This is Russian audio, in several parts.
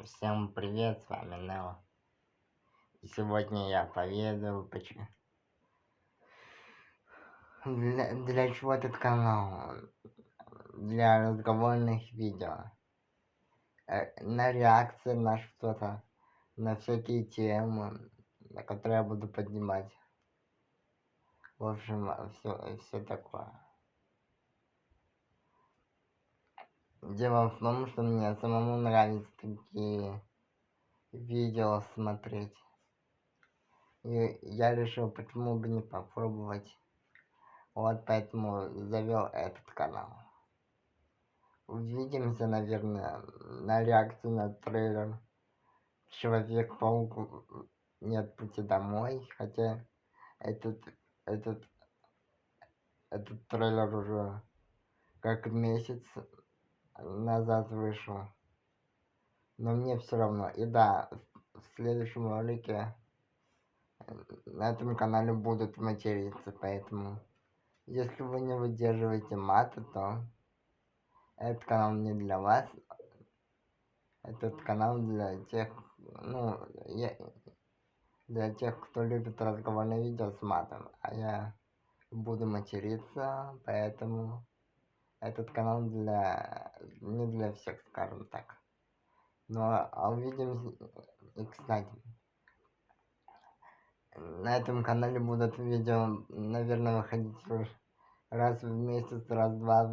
Всем привет, с вами Нео. И сегодня я поведаю, для чего этот канал. Для разговорных видео. На реакции на что-то, на всякие темы, на которые я буду поднимать. В общем, все такое. Дело в том, что мне самому нравится такие видео смотреть. И я решил, почему бы не попробовать. Вот поэтому завел этот канал. Увидимся, наверное, на реакцию на трейлер Человек-паук Нет пути домой. Хотя этот, этот, этот трейлер уже как месяц назад вышел. Но мне все равно. И да, в следующем ролике на этом канале будут материться, поэтому если вы не выдерживаете мата, то этот канал не для вас. Этот канал для тех, для тех, кто любит разговорные видео с матом. А я буду материться, поэтому этот канал не для всех, скажем так. А увидимся. И, кстати, на этом канале будут видео, наверное, выходить раз в месяц, раз-два в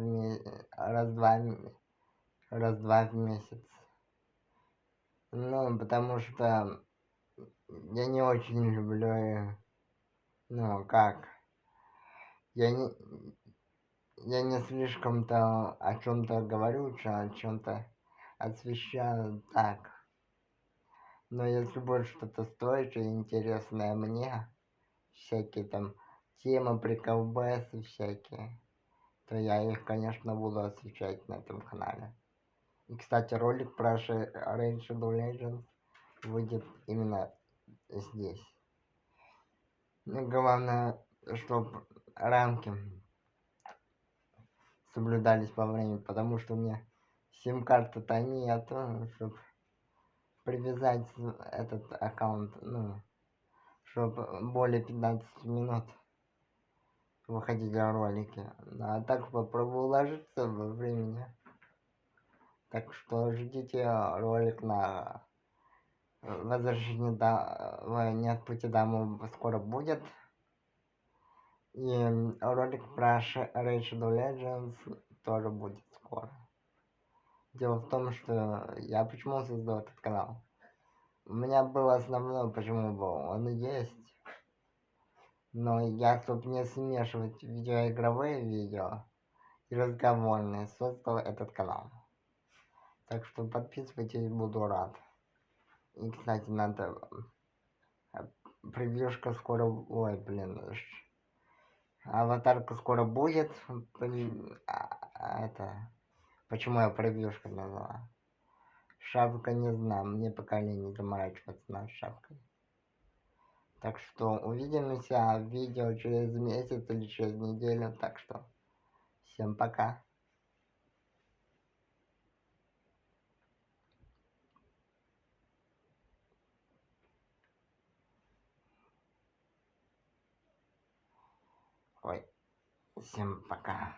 месяц. Потому что я не очень люблю, я не слишком-то о чем-то говорю, о чем-то освещаю так. Но если будет что-то стоящее, интересное мне, всякие там темы, приколбасы всякие, то я их, конечно, буду освещать на этом канале. И, кстати, ролик про Raid Shadow Legends выйдет именно здесь. Главное, чтобы рамки соблюдались по времени, потому что у меня сим-карты-то нету, чтобы привязать этот аккаунт, чтобы более 15 минут выходили ролики. А так попробую уложиться во времени. Так что ждите ролик на возвращение Нет пути домой скоро будет. И ролик про Raid Shadow Legends тоже будет скоро. Дело в том, что я почему создал этот канал. У меня был основной, почему был, он и есть. Но я, чтобы не смешивать видеоигровые видео и разговорные, создал этот канал. Так что подписывайтесь, буду рад. И, кстати, надо... Превьюшка скоро... Аватарка скоро будет. Почему я превьюшка назвала? Шапка не знаю, мне пока не заморачиваться над шапкой. Так что увидимся в видео через месяц или через неделю. Так что всем пока. Всем пока.